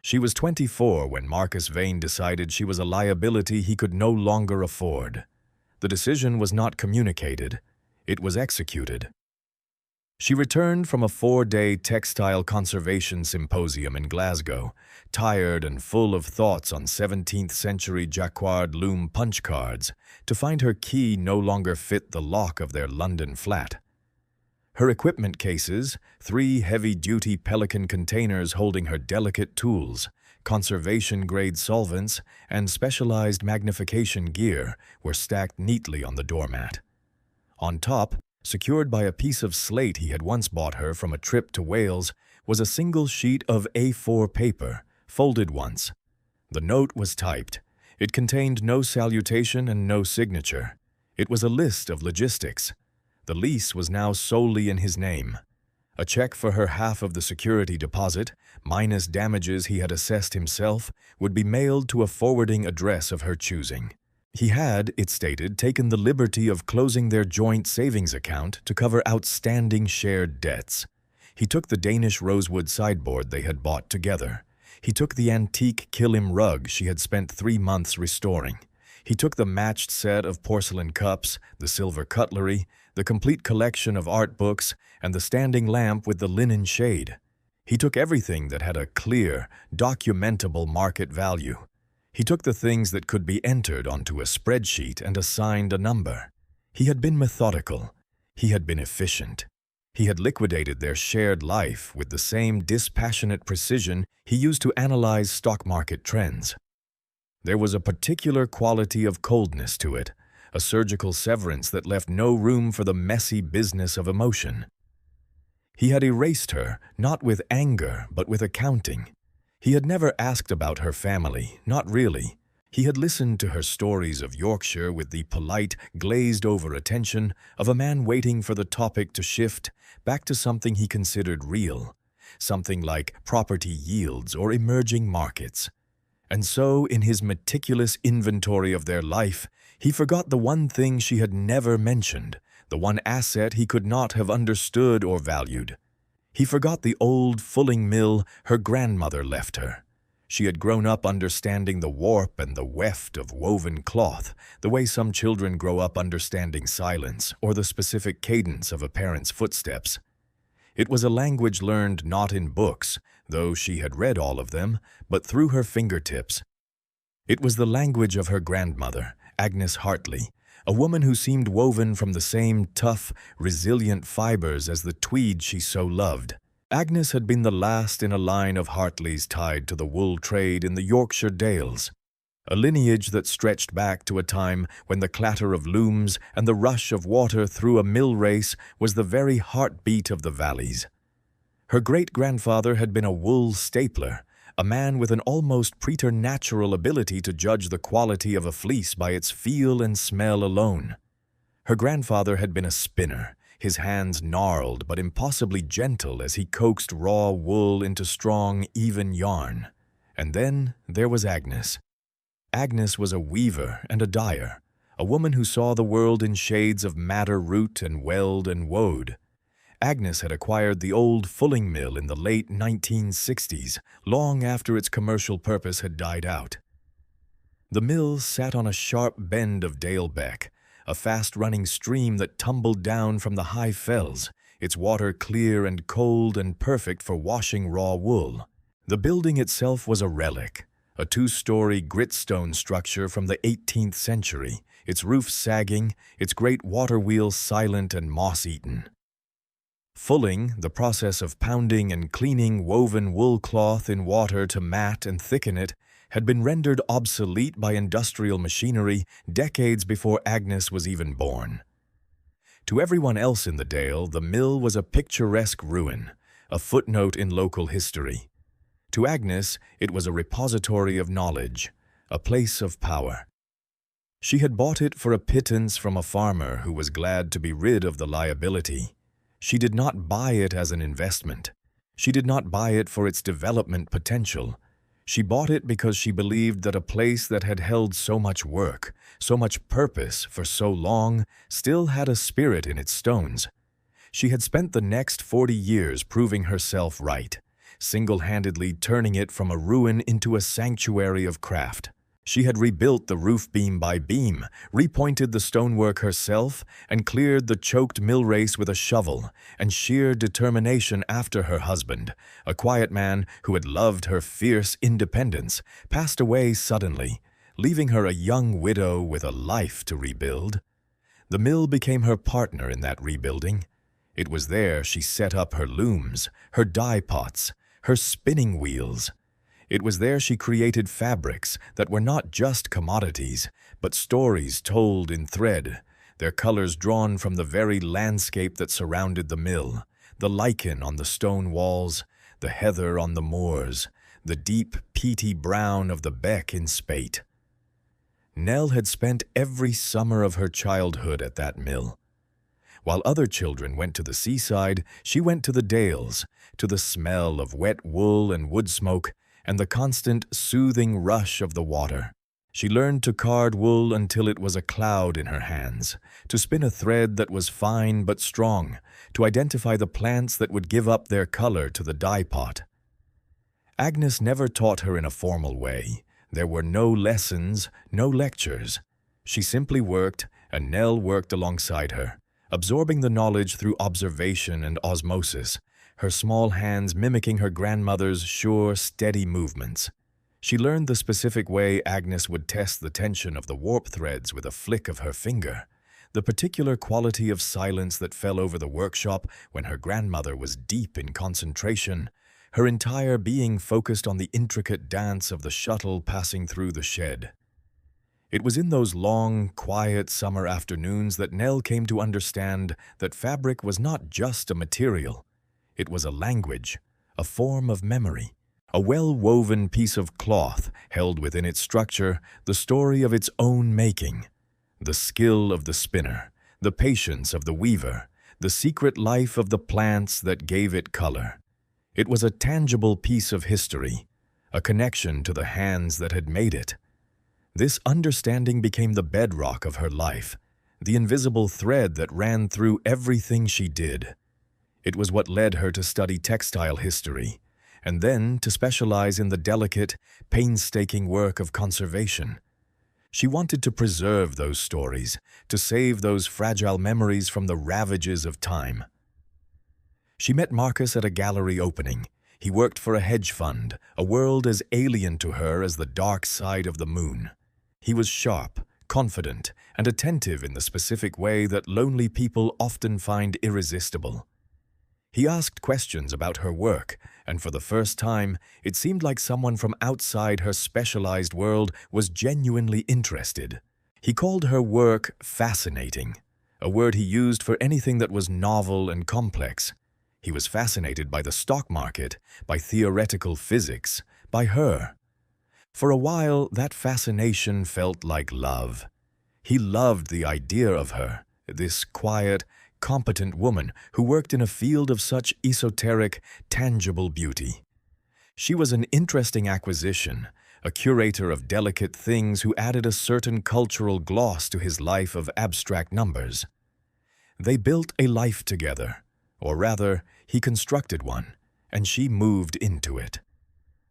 She was 24 when Marcus Vane decided she was a liability he could no longer afford. The decision was not communicated, it was executed. She returned from a 4-day textile conservation symposium in Glasgow, tired and full of thoughts on 17th-century jacquard loom punch cards, to find her key no longer fit the lock of their London flat. Her equipment cases, 3 heavy-duty Pelican containers holding her delicate tools, conservation-grade solvents, and specialized magnification gear, were stacked neatly on the doormat. On top, secured by a piece of slate he had once bought her from a trip to Wales, was a single sheet of A4 paper, folded once. The note was typed. It contained no salutation and no signature. It was a list of logistics. The lease was now solely in his name. A check for her half of the security deposit, minus damages he had assessed himself, would be mailed to a forwarding address of her choosing. He had, it stated, taken the liberty of closing their joint savings account to cover outstanding shared debts. He took the Danish rosewood sideboard they had bought together. He took the antique Killim rug she had spent 3 months restoring. He took the matched set of porcelain cups, the silver cutlery, the complete collection of art books, and the standing lamp with the linen shade. He took everything that had a clear, documentable market value. He took the things that could be entered onto a spreadsheet and assigned a number. He had been methodical. He had been efficient. He had liquidated their shared life with the same dispassionate precision he used to analyze stock market trends. There was a particular quality of coldness to it, a surgical severance that left no room for the messy business of emotion. He had erased her, not with anger, but with accounting. He had never asked about her family, not really. He had listened to her stories of Yorkshire with the polite, glazed-over attention of a man waiting for the topic to shift back to something he considered real, something like property yields or emerging markets. And so, in his meticulous inventory of their life, he forgot the one thing she had never mentioned, the one asset he could not have understood or valued. He forgot the old fulling mill her grandmother left her. She had grown up understanding the warp and the weft of woven cloth, the way some children grow up understanding silence or the specific cadence of a parent's footsteps. It was a language learned not in books, though she had read all of them, but through her fingertips. It was the language of her grandmother, Agnes Hartley, a woman who seemed woven from the same tough, resilient fibers as the tweed she so loved. Agnes had been the last in a line of Hartleys tied to the wool trade in the Yorkshire Dales, a lineage that stretched back to a time when the clatter of looms and the rush of water through a mill race was the very heartbeat of the valleys. Her great-grandfather had been a wool stapler, a man with an almost preternatural ability to judge the quality of a fleece by its feel and smell alone. Her grandfather had been a spinner, his hands gnarled but impossibly gentle as he coaxed raw wool into strong, even yarn. And then there was Agnes. Agnes was a weaver and a dyer, a woman who saw the world in shades of madder root and weld and wode. Agnes had acquired the old fulling mill in the late 1960s, long after its commercial purpose had died out. The mill sat on a sharp bend of Dalebeck, a fast-running stream that tumbled down from the high fells, its water clear and cold and perfect for washing raw wool. The building itself was a relic, a 2-story gritstone structure from the 18th century, its roof sagging, its great water wheel silent and moss-eaten. Fulling, the process of pounding and cleaning woven wool cloth in water to mat and thicken it, had been rendered obsolete by industrial machinery decades before Agnes was even born. To everyone else in the Dale, the mill was a picturesque ruin, a footnote in local history. To Agnes, it was a repository of knowledge, a place of power. She had bought it for a pittance from a farmer who was glad to be rid of the liability. She did not buy it as an investment. She did not buy it for its development potential. She bought it because she believed that a place that had held so much work, so much purpose for so long, still had a spirit in its stones. She had spent the next 40 years proving herself right, single-handedly turning it from a ruin into a sanctuary of craft. She had rebuilt the roof beam by beam, repointed the stonework herself, and cleared the choked mill race with a shovel and sheer determination after her husband, a quiet man who had loved her fierce independence, passed away suddenly, leaving her a young widow with a life to rebuild. The mill became her partner in that rebuilding. It was there she set up her looms, her dye pots, her spinning wheels. It was there she created fabrics that were not just commodities, but stories told in thread, their colors drawn from the very landscape that surrounded the mill, the lichen on the stone walls, the heather on the moors, the deep, peaty brown of the beck in spate. Nell had spent every summer of her childhood at that mill. While other children went to the seaside, she went to the dales, to the smell of wet wool and wood smoke, and the constant, soothing rush of the water. She learned to card wool until it was a cloud in her hands, to spin a thread that was fine but strong, to identify the plants that would give up their color to the dye pot. Agnes never taught her in a formal way. There were no lessons, no lectures. She simply worked, and Nell worked alongside her, absorbing the knowledge through observation and osmosis, her small hands mimicking her grandmother's sure, steady movements. She learned the specific way Agnes would test the tension of the warp threads with a flick of her finger, the particular quality of silence that fell over the workshop when her grandmother was deep in concentration, her entire being focused on the intricate dance of the shuttle passing through the shed. It was in those long, quiet summer afternoons that Nell came to understand that fabric was not just a material. It was a language, a form of memory, a well-woven piece of cloth held within its structure the story of its own making, the skill of the spinner, the patience of the weaver, the secret life of the plants that gave it color. It was a tangible piece of history, a connection to the hands that had made it. This understanding became the bedrock of her life, the invisible thread that ran through everything she did. It was what led her to study textile history, and then to specialize in the delicate, painstaking work of conservation. She wanted to preserve those stories, to save those fragile memories from the ravages of time. She met Marcus at a gallery opening. He worked for a hedge fund, a world as alien to her as the dark side of the moon. He was sharp, confident, and attentive in the specific way that lonely people often find irresistible. He asked questions about her work, and for the first time, it seemed like someone from outside her specialized world was genuinely interested. He called her work fascinating, a word he used for anything that was novel and complex. He was fascinated by the stock market, by theoretical physics, by her. For a while, that fascination felt like love. He loved the idea of her, this quiet, competent woman who worked in a field of such esoteric, tangible beauty. She was an interesting acquisition, a curator of delicate things who added a certain cultural gloss to his life of abstract numbers. They built a life together, or rather, he constructed one, and she moved into it.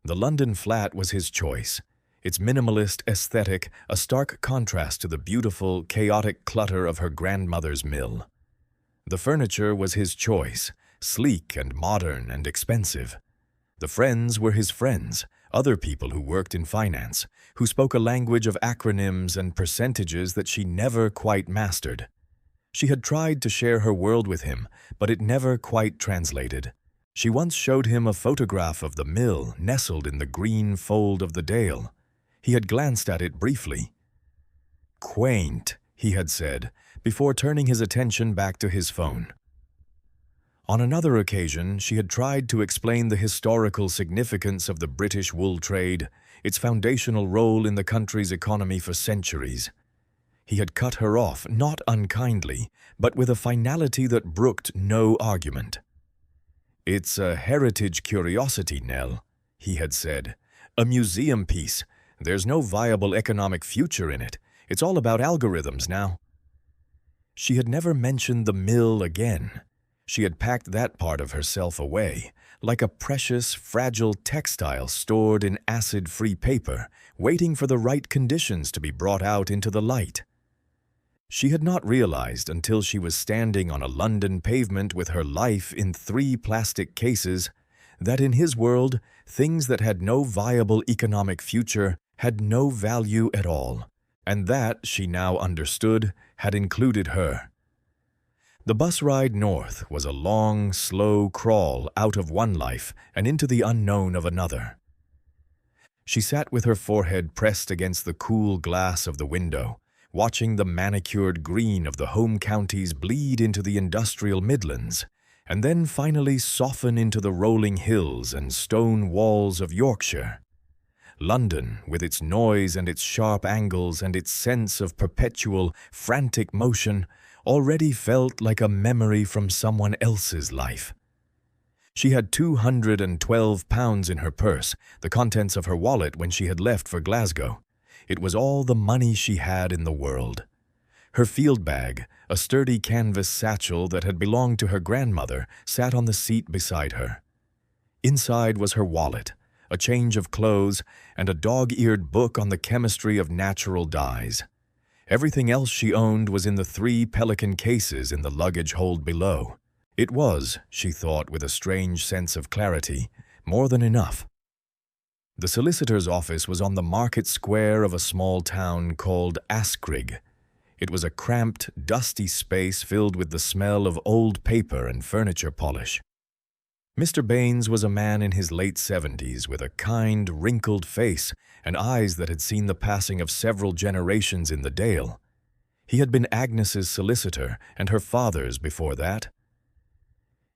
The London flat was his choice, its minimalist aesthetic a stark contrast to the beautiful, chaotic clutter of her grandmother's mill. The furniture was his choice, sleek and modern and expensive. The friends were his friends, other people who worked in finance, who spoke a language of acronyms and percentages that she never quite mastered. She had tried to share her world with him, but it never quite translated. She once showed him a photograph of the mill nestled in the green fold of the dale. He had glanced at it briefly. "Quaint," he had said, before turning his attention back to his phone. On another occasion, she had tried to explain the historical significance of the British wool trade, its foundational role in the country's economy for centuries. He had cut her off, not unkindly, but with a finality that brooked no argument. "It's a heritage curiosity, Nell," he had said. "A museum piece. There's no viable economic future in it. It's all about algorithms now." She had never mentioned the mill again. She had packed that part of herself away, like a precious, fragile textile stored in acid-free paper, waiting for the right conditions to be brought out into the light. She had not realized until she was standing on a London pavement with her life in 3 plastic cases that in his world, things that had no viable economic future had no value at all, and that, she now understood, had included her. The bus ride north was a long, slow crawl out of one life and into the unknown of another. She sat with her forehead pressed against the cool glass of the window, watching the manicured green of the home counties bleed into the industrial Midlands, and then finally soften into the rolling hills and stone walls of Yorkshire. London, with its noise and its sharp angles and its sense of perpetual, frantic motion, already felt like a memory from someone else's life. She had £212 in her purse, the contents of her wallet when she had left for Glasgow. It was all the money she had in the world. Her field bag, a sturdy canvas satchel that had belonged to her grandmother, sat on the seat beside her. Inside was her wallet, a change of clothes, and a dog-eared book on the chemistry of natural dyes. Everything else she owned was in the 3 pelican cases in the luggage hold below. It was, she thought with a strange sense of clarity, more than enough. The solicitor's office was on the market square of a small town called Askrigg. It was a cramped, dusty space filled with the smell of old paper and furniture polish. Mr. Baines was a man in his late 70s with a kind, wrinkled face and eyes that had seen the passing of several generations in the Dale. He had been Agnes's solicitor and her father's before that.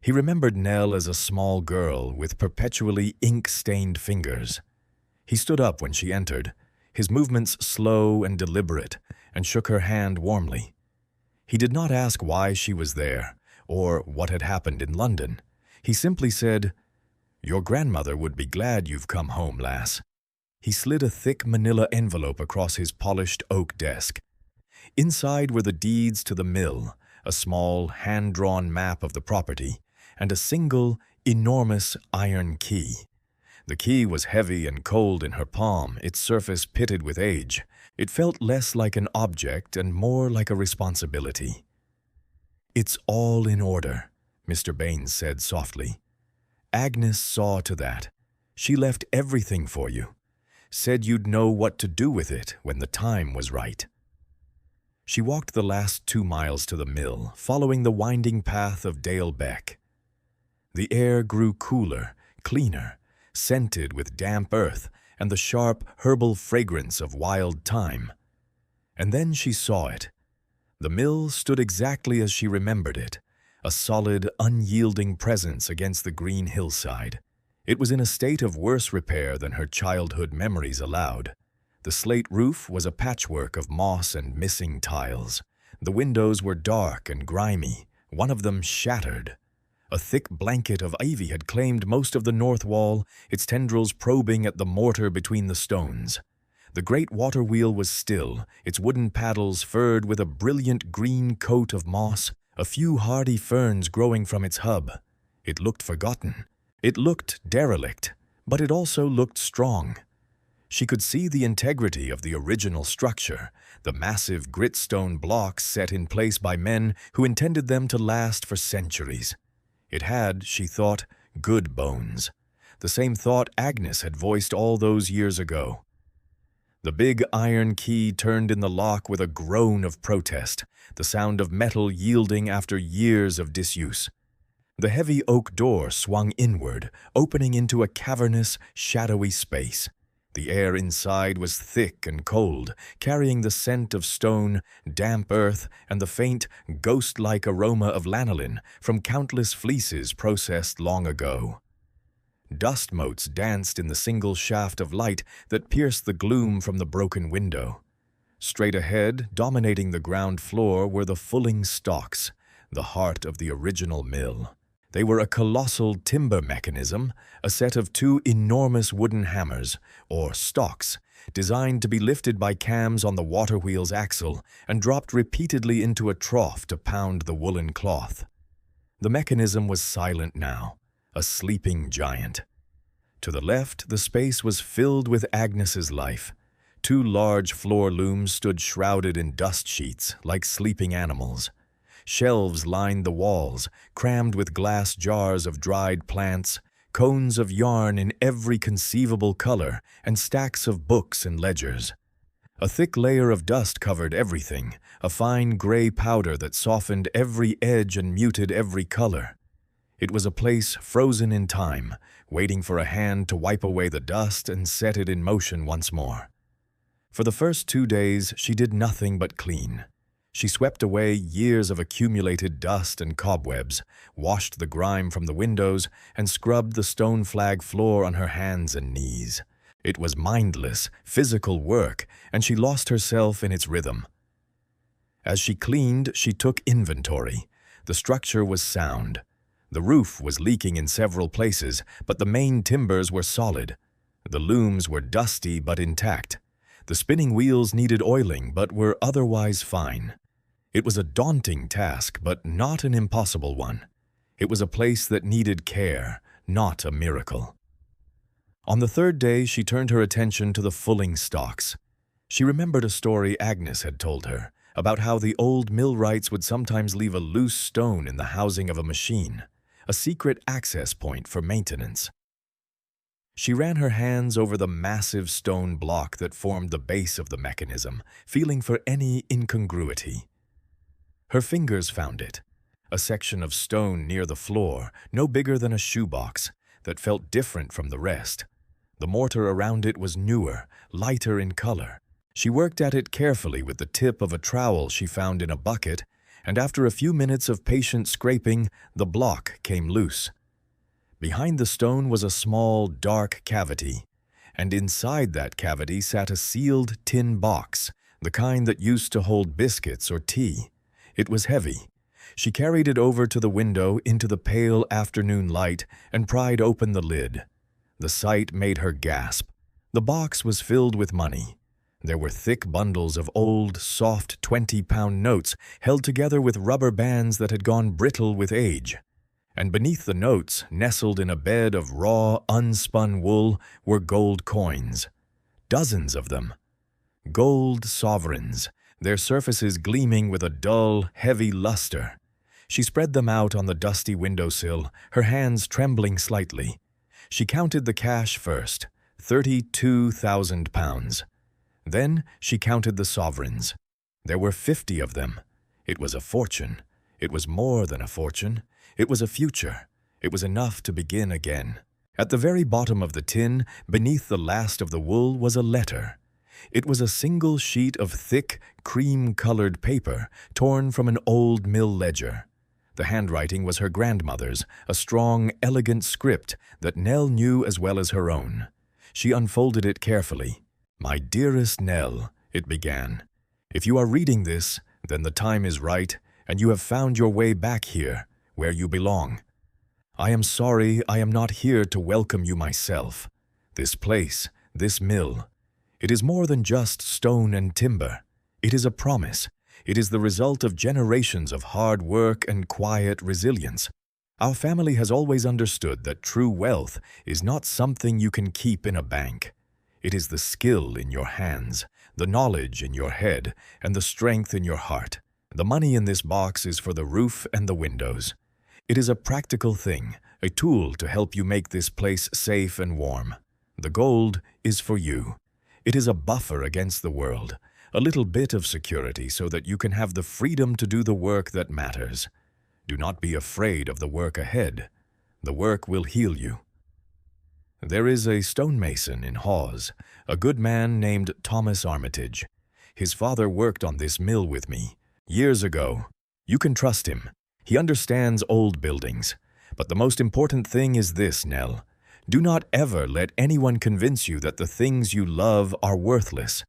He remembered Nell as a small girl with perpetually ink-stained fingers. He stood up when she entered, his movements slow and deliberate, and shook her hand warmly. He did not ask why she was there, or what had happened in London. He simply said, "Your grandmother would be glad you've come home, lass." He slid a thick manila envelope across his polished oak desk. Inside were the deeds to the mill, a small, hand-drawn map of the property, and a single, enormous iron key. The key was heavy and cold in her palm, its surface pitted with age. It felt less like an object and more like a responsibility. "It's all in order," Mr. Baines said softly. "Agnes saw to that. She left everything for you. Said you'd know what to do with it when the time was right." She walked the last 2 miles to the mill, following the winding path of Dale Beck. The air grew cooler, cleaner, scented with damp earth and the sharp, herbal fragrance of wild thyme. And then she saw it. The mill stood exactly as she remembered it, a solid, unyielding presence against the green hillside. It was in a state of worse repair than her childhood memories allowed. The slate roof was a patchwork of moss and missing tiles. The windows were dark and grimy, one of them shattered. A thick blanket of ivy had claimed most of the north wall, its tendrils probing at the mortar between the stones. The great water wheel was still, its wooden paddles furred with a brilliant green coat of moss, a few hardy ferns growing from its hub. It looked forgotten. It looked derelict, but it also looked strong. She could see the integrity of the original structure, the massive gritstone blocks set in place by men who intended them to last for centuries. It had, she thought, good bones. The same thought Agnes had voiced all those years ago. The big iron key turned in the lock with a groan of protest, the sound of metal yielding after years of disuse. The heavy oak door swung inward, opening into a cavernous, shadowy space. The air inside was thick and cold, carrying the scent of stone, damp earth, and the faint, ghost-like aroma of lanolin from countless fleeces processed long ago. Dust motes danced in the single shaft of light that pierced the gloom from the broken window. Straight ahead, dominating the ground floor, were the fulling stocks, the heart of the original mill. They were a colossal timber mechanism, a set of 2 enormous wooden hammers, or stocks, designed to be lifted by cams on the water wheel's axle and dropped repeatedly into a trough to pound the woolen cloth. The mechanism was silent now, a sleeping giant. To the left, the space was filled with Agnes's life. Two large floor looms stood shrouded in dust sheets, like sleeping animals. Shelves lined the walls, crammed with glass jars of dried plants, cones of yarn in every conceivable color, and stacks of books and ledgers. A thick layer of dust covered everything, a fine gray powder that softened every edge and muted every color. It was a place frozen in time, waiting for a hand to wipe away the dust and set it in motion once more. For the first 2 days, she did nothing but clean. She swept away years of accumulated dust and cobwebs, washed the grime from the windows, and scrubbed the stone flag floor on her hands and knees. It was mindless, physical work, and she lost herself in its rhythm. As she cleaned, she took inventory. The structure was sound. The roof was leaking in several places, but the main timbers were solid. The looms were dusty but intact. The spinning wheels needed oiling but were otherwise fine. It was a daunting task, but not an impossible one. It was a place that needed care, not a miracle. On the 3rd day, she turned her attention to the fulling stocks. She remembered a story Agnes had told her about how the old millwrights would sometimes leave a loose stone in the housing of a machine, a secret access point for maintenance. She ran her hands over the massive stone block that formed the base of the mechanism, feeling for any incongruity. Her fingers found it, a section of stone near the floor, no bigger than a shoebox, that felt different from the rest. The mortar around it was newer, lighter in color. She worked at it carefully with the tip of a trowel she found in a bucket, and after a few minutes of patient scraping, the block came loose. Behind the stone was a small, dark cavity, and inside that cavity sat a sealed tin box, the kind that used to hold biscuits or tea. It was heavy. She carried it over to the window into the pale afternoon light and pried open the lid. The sight made her gasp. The box was filled with money. There were thick bundles of old, soft 20-pound notes held together with rubber bands that had gone brittle with age. And beneath the notes, nestled in a bed of raw, unspun wool, were gold coins. Dozens of them. Gold sovereigns, their surfaces gleaming with a dull, heavy luster. She spread them out on the dusty windowsill, her hands trembling slightly. She counted the cash first, 32,000 pounds. Then she counted the sovereigns. There were 50 of them. It was a fortune. It was more than a fortune. It was a future. It was enough to begin again. At the very bottom of the tin, beneath the last of the wool, was a letter. It was a single sheet of thick, cream-colored paper, torn from an old mill ledger. The handwriting was her grandmother's, a strong, elegant script that Nell knew as well as her own. She unfolded it carefully. "My dearest Nell," it began, "if you are reading this, then the time is right, and you have found your way back here, where you belong. I am sorry I am not here to welcome you myself. This place, this mill, it is more than just stone and timber. It is a promise. It is the result of generations of hard work and quiet resilience. Our family has always understood that true wealth is not something you can keep in a bank. It is the skill in your hands, the knowledge in your head, and the strength in your heart. The money in this box is for the roof and the windows. It is a practical thing, a tool to help you make this place safe and warm. The gold is for you. It is a buffer against the world, a little bit of security so that you can have the freedom to do the work that matters. Do not be afraid of the work ahead. The work will heal you. There is a stonemason in Hawes, a good man named Thomas Armitage. His father worked on this mill with me years ago. You can trust him. He understands old buildings. But the most important thing is this, Nell. Do not ever let anyone convince you that the things you love are worthless.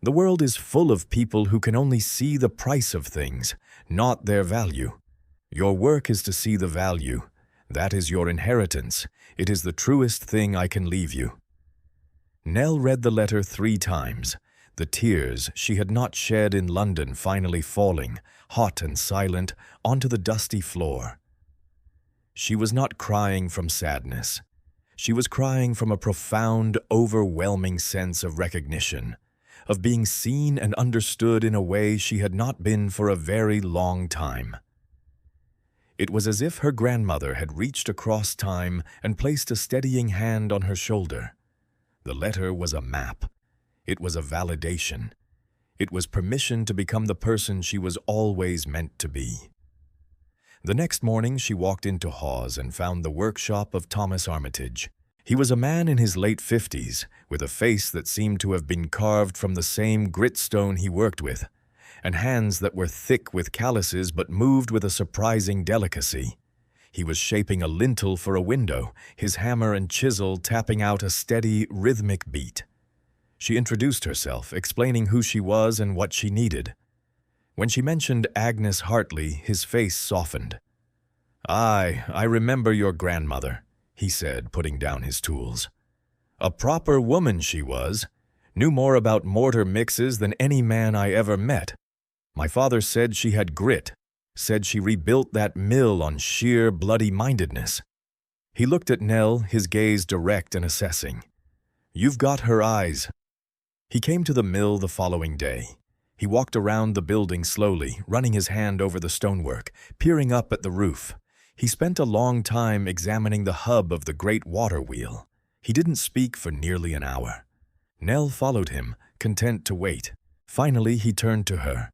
The world is full of people who can only see the price of things, not their value. Your work is to see the value. That is your inheritance. It is the truest thing I can leave you." Nell read the letter 3 times, the tears she had not shed in London finally falling, hot and silent, onto the dusty floor. She was not crying from sadness. She was crying from a profound, overwhelming sense of recognition, of being seen and understood in a way she had not been for a very long time. It was as if her grandmother had reached across time and placed a steadying hand on her shoulder. The letter was a map. It was a validation. It was permission to become the person she was always meant to be. The next morning she walked into Hawes and found the workshop of Thomas Armitage. He was a man in his late 50s, with a face that seemed to have been carved from the same gritstone he worked with, and hands that were thick with calluses but moved with a surprising delicacy. He was shaping a lintel for a window, his hammer and chisel tapping out a steady, rhythmic beat. She introduced herself, explaining who she was and what she needed. When she mentioned Agnes Hartley, his face softened. "Aye, I remember your grandmother," he said, putting down his tools. "A proper woman she was, knew more about mortar mixes than any man I ever met. My father said she had grit, said she rebuilt that mill on sheer bloody-mindedness." He looked at Nell, his gaze direct and assessing. "You've got her eyes." He came to the mill the following day. He walked around the building slowly, running his hand over the stonework, peering up at the roof. He spent a long time examining the hub of the great water wheel. He didn't speak for nearly an hour. Nell followed him, content to wait. Finally, he turned to her.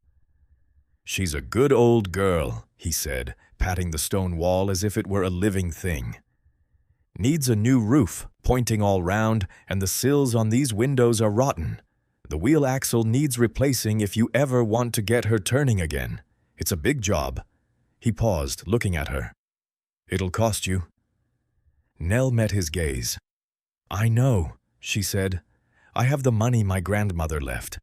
"She's a good old girl," he said, patting the stone wall as if it were a living thing. "Needs a new roof, pointing all round, and the sills on these windows are rotten. The wheel axle needs replacing if you ever want to get her turning again. It's a big job." He paused, looking at her. "It'll cost you." Nell met his gaze. "I know," she said. "I have the money my grandmother left."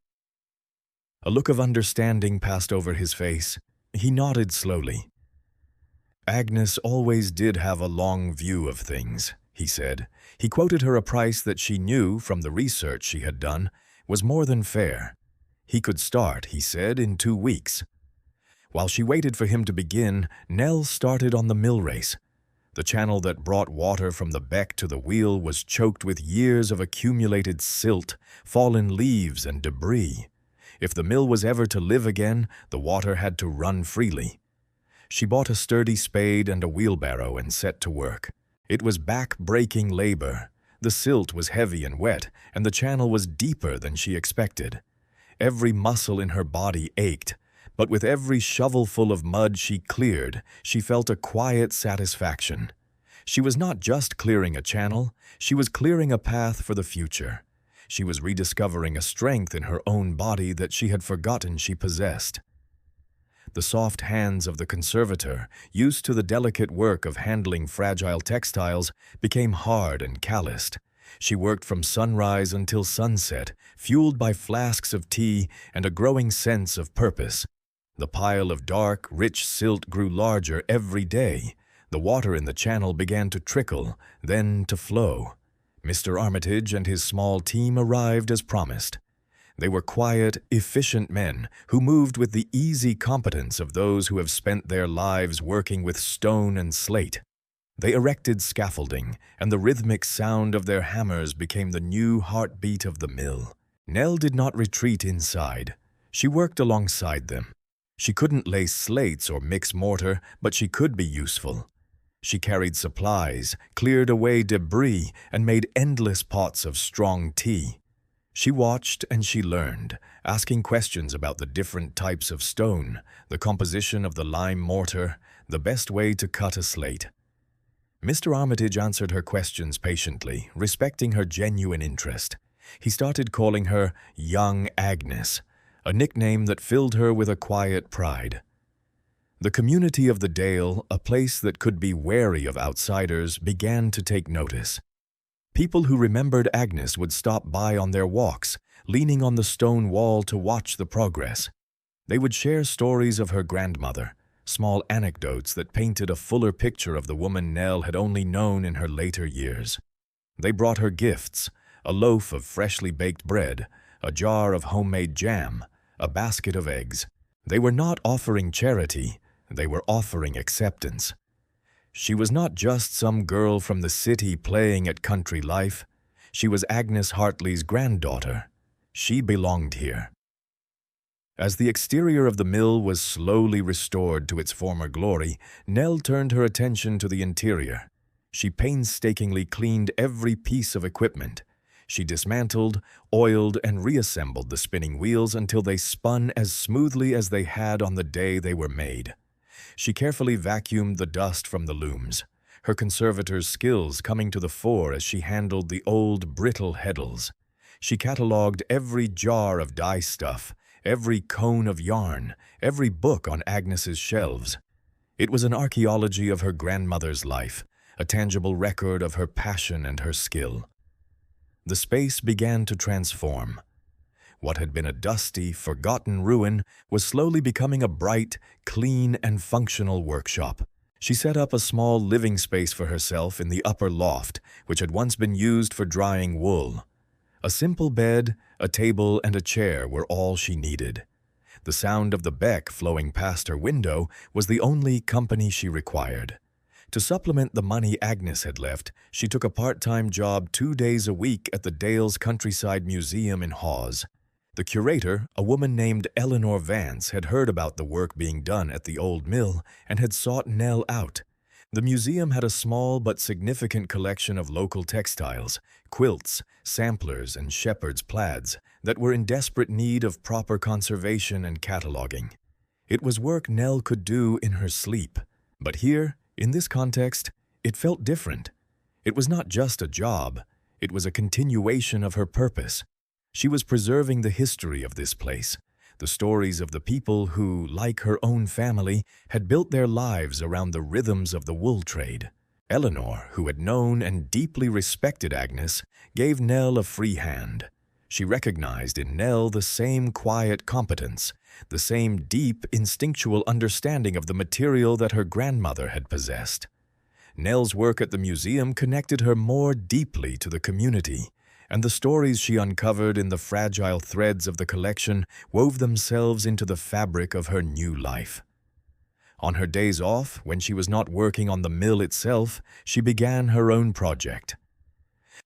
A look of understanding passed over his face. He nodded slowly. "Agnes always did have a long view of things," he said. He quoted her a price that she knew, from the research she had done, was more than fair. He could start, he said, in 2 weeks. While she waited for him to begin, Nell started on the mill race. The channel that brought water from the beck to the wheel was choked with years of accumulated silt, fallen leaves, and debris. If the mill was ever to live again, the water had to run freely. She bought a sturdy spade and a wheelbarrow and set to work. It was back-breaking labor. The silt was heavy and wet, and the channel was deeper than she expected. Every muscle in her body ached, but with every shovelful of mud she cleared, she felt a quiet satisfaction. She was not just clearing a channel, she was clearing a path for the future. She was rediscovering a strength in her own body that she had forgotten she possessed. The soft hands of the conservator, used to the delicate work of handling fragile textiles, became hard and calloused. She worked from sunrise until sunset, fueled by flasks of tea and a growing sense of purpose. The pile of dark, rich silt grew larger every day. The water in the channel began to trickle, then to flow. Mr. Armitage and his small team arrived as promised. They were quiet, efficient men who moved with the easy competence of those who have spent their lives working with stone and slate. They erected scaffolding, and the rhythmic sound of their hammers became the new heartbeat of the mill. Nell did not retreat inside. She worked alongside them. She couldn't lay slates or mix mortar, but she could be useful. She carried supplies, cleared away debris, and made endless pots of strong tea. She watched and she learned, asking questions about the different types of stone, the composition of the lime mortar, the best way to cut a slate. Mr. Armitage answered her questions patiently, respecting her genuine interest. He started calling her Young Agnes, a nickname that filled her with a quiet pride. The community of the Dale, a place that could be wary of outsiders, began to take notice. People who remembered Agnes would stop by on their walks, leaning on the stone wall to watch the progress. They would share stories of her grandmother, small anecdotes that painted a fuller picture of the woman Nell had only known in her later years. They brought her gifts, a loaf of freshly baked bread, a jar of homemade jam, a basket of eggs. They were not offering charity, they were offering acceptance. She was not just some girl from the city playing at country life. She was Agnes Hartley's granddaughter. She belonged here. As the exterior of the mill was slowly restored to its former glory, Nell turned her attention to the interior. She painstakingly cleaned every piece of equipment. She dismantled, oiled, and reassembled the spinning wheels until they spun as smoothly as they had on the day they were made. She carefully vacuumed the dust from the looms, her conservator's skills coming to the fore as she handled the old, brittle heddles. She catalogued every jar of dye stuff, every cone of yarn, every book on Agnes's shelves. It was an archaeology of her grandmother's life, a tangible record of her passion and her skill. The space began to transform. What had been a dusty, forgotten ruin was slowly becoming a bright, clean, and functional workshop. She set up a small living space for herself in the upper loft, which had once been used for drying wool. A simple bed, a table, and a chair were all she needed. The sound of the beck flowing past her window was the only company she required. To supplement the money Agnes had left, she took a part-time job 2 days a week at the Dales Countryside Museum in Hawes. The curator, a woman named Eleanor Vance, had heard about the work being done at the old mill and had sought Nell out. The museum had a small but significant collection of local textiles, quilts, samplers, and shepherd's plaids that were in desperate need of proper conservation and cataloging. It was work Nell could do in her sleep. But here, in this context, it felt different. It was not just a job, it was a continuation of her purpose. She was preserving the history of this place, the stories of the people who, like her own family, had built their lives around the rhythms of the wool trade. Eleanor, who had known and deeply respected Agnes, gave Nell a free hand. She recognized in Nell the same quiet competence, the same deep, instinctual understanding of the material that her grandmother had possessed. Nell's work at the museum connected her more deeply to the community, and the stories she uncovered in the fragile threads of the collection wove themselves into the fabric of her new life. On her days off, when she was not working on the mill itself, she began her own project.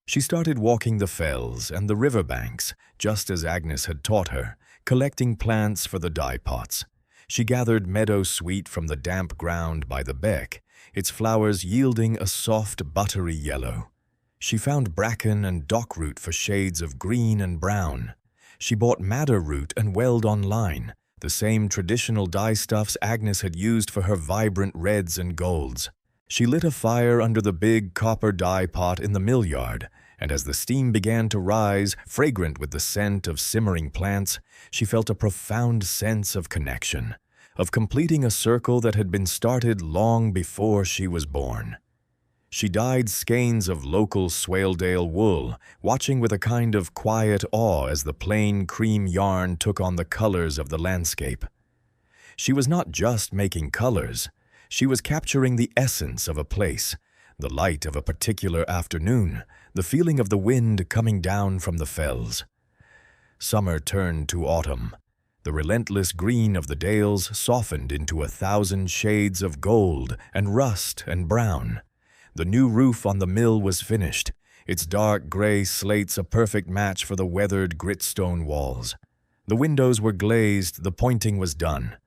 She started walking the fells and the river banks, just as Agnes had taught her, collecting plants for the dye pots. She gathered meadow sweet from the damp ground by the beck, its flowers yielding a soft, buttery yellow. She found bracken and dockroot for shades of green and brown. She bought madder root and weld online, the same traditional dye stuffs Agnes had used for her vibrant reds and golds. She lit a fire under the big copper dye pot in the mill yard, and as the steam began to rise, fragrant with the scent of simmering plants, she felt a profound sense of connection, of completing a circle that had been started long before she was born. She dyed skeins of local Swaledale wool, watching with a kind of quiet awe as the plain cream yarn took on the colors of the landscape. She was not just making colors. She was capturing the essence of a place, the light of a particular afternoon, the feeling of the wind coming down from the fells. Summer turned to autumn. The relentless green of the dales softened into 1,000 shades of gold and rust and brown. The new roof on the mill was finished, its dark gray slates a perfect match for the weathered gritstone walls. The windows were glazed, the pointing was done.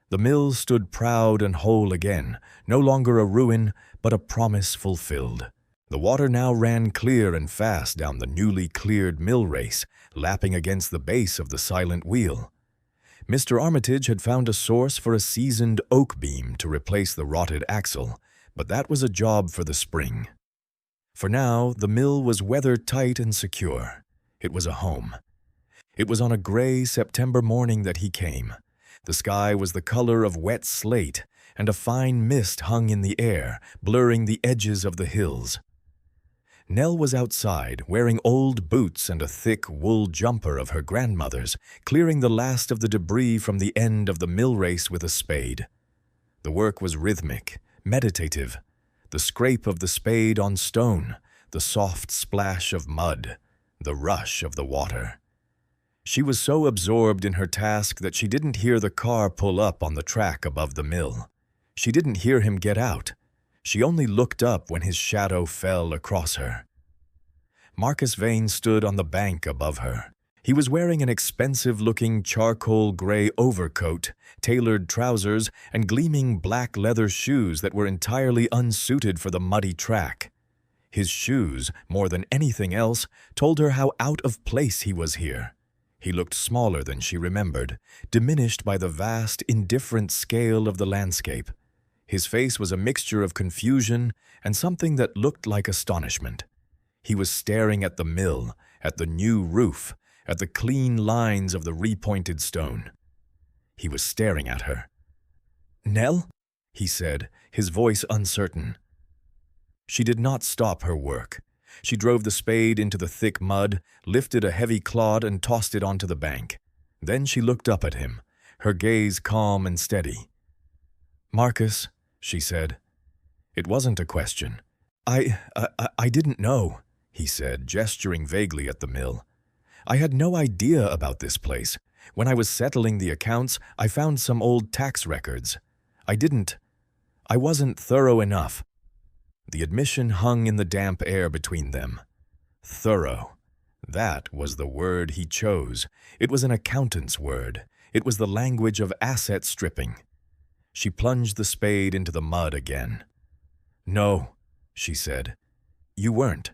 The mill stood proud and whole again, no longer a ruin, but a promise fulfilled. The water now ran clear and fast down the newly cleared mill race, lapping against the base of the silent wheel. Mr. Armitage had found a source for a seasoned oak beam to replace the rotted axle, but that was a job for the spring. For now, the mill was weather-tight and secure. It was a home. It was on a gray September morning that he came. The sky was the color of wet slate, and a fine mist hung in the air, blurring the edges of the hills. Nell was outside, wearing old boots and a thick wool jumper of her grandmother's, clearing the last of the debris from the end of the mill race with a spade. The work was rhythmic, meditative, the scrape of the spade on stone, the soft splash of mud, the rush of the water. She was so absorbed in her task that she didn't hear the car pull up on the track above the mill. She didn't hear him get out. She only looked up when his shadow fell across her. Marcus Vane stood on the bank above her. He was wearing an expensive-looking charcoal gray overcoat, tailored trousers, and gleaming black leather shoes that were entirely unsuited for the muddy track. His shoes, more than anything else, told her how out of place he was here. He looked smaller than she remembered, diminished by the vast, indifferent scale of the landscape. His face was a mixture of confusion and something that looked like astonishment. He was staring at the mill, at the new roof, at the clean lines of the repointed stone. He was staring at her. "Nell?" he said, his voice uncertain. She did not stop her work. She drove the spade into the thick mud, lifted a heavy clod and tossed it onto the bank. Then she looked up at him, her gaze calm and steady. "Marcus," she said. It wasn't a question. I didn't know," he said, gesturing vaguely at the mill. "I had no idea about this place. When I was settling the accounts, I found some old tax records. I wasn't thorough enough." The admission hung in the damp air between them. Thorough. That was the word he chose. It was an accountant's word. It was the language of asset stripping. She plunged the spade into the mud again. "No," she said. "You weren't."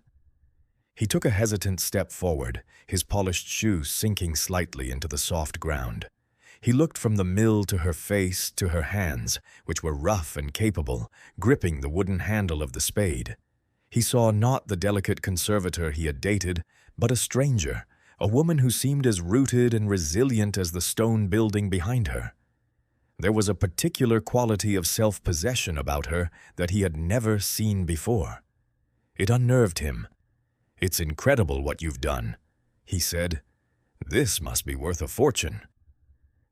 He took a hesitant step forward, his polished shoes sinking slightly into the soft ground. He looked from the mill to her face, to her hands, which were rough and capable, gripping the wooden handle of the spade. He saw not the delicate conservator he had dated, but a stranger, a woman who seemed as rooted and resilient as the stone building behind her. There was a particular quality of self-possession about her that he had never seen before. It unnerved him. "It's incredible what you've done," he said. "This must be worth a fortune."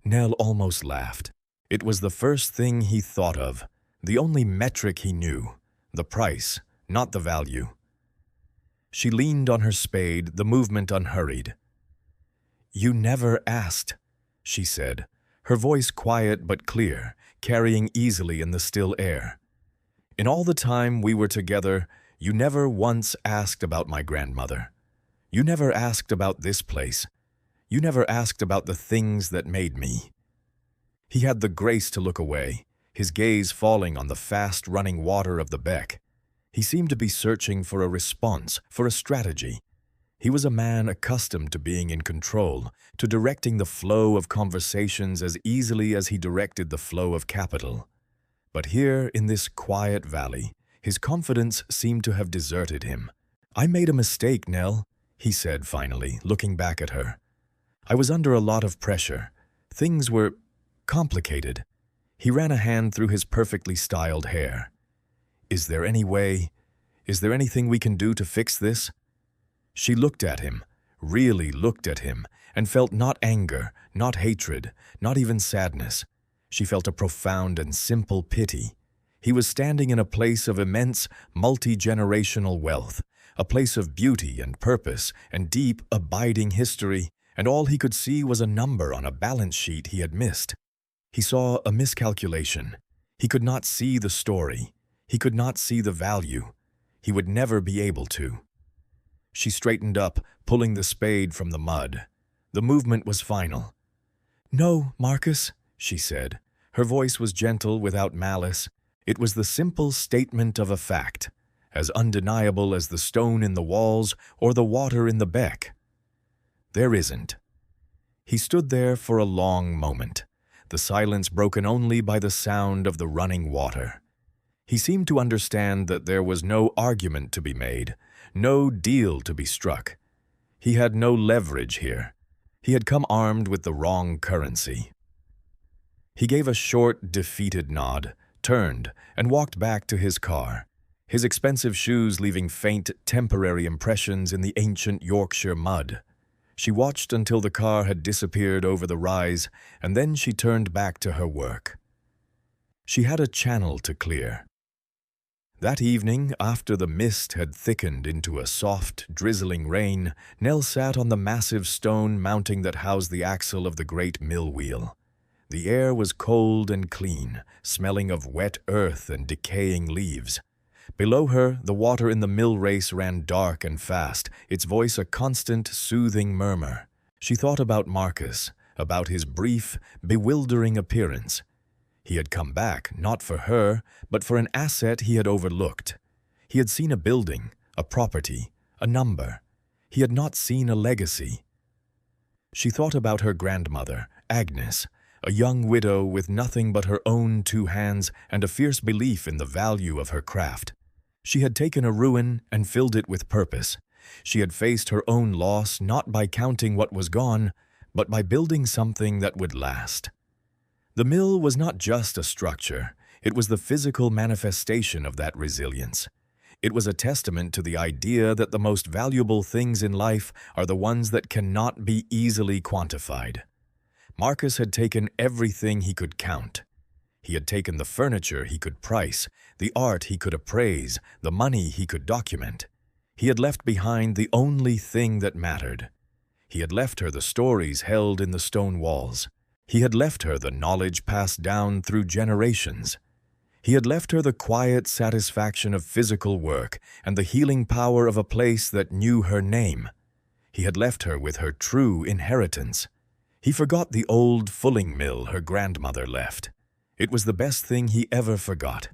Nell almost laughed. It was the first thing he thought of, the only metric he knew, the price, not the value. She leaned on her spade, the movement unhurried. "You never asked," she said, her voice quiet but clear, carrying easily in the still air. "In all the time we were together, you never once asked about my grandmother. You never asked about this place. You never asked about the things that made me." He had the grace to look away, his gaze falling on the fast-running water of the beck. He seemed to be searching for a response, for a strategy. He was a man accustomed to being in control, to directing the flow of conversations as easily as he directed the flow of capital. But here, in this quiet valley, his confidence seemed to have deserted him. "I made a mistake, Nell," he said finally, looking back at her. "I was under a lot of pressure. Things were complicated." He ran a hand through his perfectly styled hair. Is there anything we can do to fix this?" She looked at him, really looked at him, and felt not anger, not hatred, not even sadness. She felt a profound and simple pity. He was standing in a place of immense, multi-generational wealth, a place of beauty and purpose and deep, abiding history, and all he could see was a number on a balance sheet he had missed. He saw a miscalculation. He could not see the story. He could not see the value. He would never be able to. She straightened up, pulling the spade from the mud. The movement was final. "No, Marcus," she said. Her voice was gentle, without malice. It was the simple statement of a fact, as undeniable as the stone in the walls or the water in the beck. "There isn't." He stood there for a long moment, the silence broken only by the sound of the running water. He seemed to understand that there was no argument to be made, no deal to be struck. He had no leverage here. He had come armed with the wrong currency. He gave a short, defeated nod, turned, and walked back to his car, his expensive shoes leaving faint, temporary impressions in the ancient Yorkshire mud. She watched until the car had disappeared over the rise, and then she turned back to her work. She had a channel to clear. That evening, after the mist had thickened into a soft, drizzling rain, Nell sat on the massive stone mounting that housed the axle of the great mill wheel. The air was cold and clean, smelling of wet earth and decaying leaves. Below her, the water in the mill race ran dark and fast, its voice a constant, soothing murmur. She thought about Marcus, about his brief, bewildering appearance. He had come back, not for her, but for an asset he had overlooked. He had seen a building, a property, a number. He had not seen a legacy. She thought about her grandmother, Agnes, a young widow with nothing but her own 2 hands and a fierce belief in the value of her craft. She had taken a ruin and filled it with purpose. She had faced her own loss not by counting what was gone, but by building something that would last. The mill was not just a structure, it was the physical manifestation of that resilience. It was a testament to the idea that the most valuable things in life are the ones that cannot be easily quantified. Marcus had taken everything he could count. He had taken the furniture he could price, the art he could appraise, the money he could document. He had left behind the only thing that mattered. He had left her the stories held in the stone walls. He had left her the knowledge passed down through generations. He had left her the quiet satisfaction of physical work and the healing power of a place that knew her name. He had left her with her true inheritance. He forgot the old fulling mill her grandmother left. It was the best thing he ever forgot.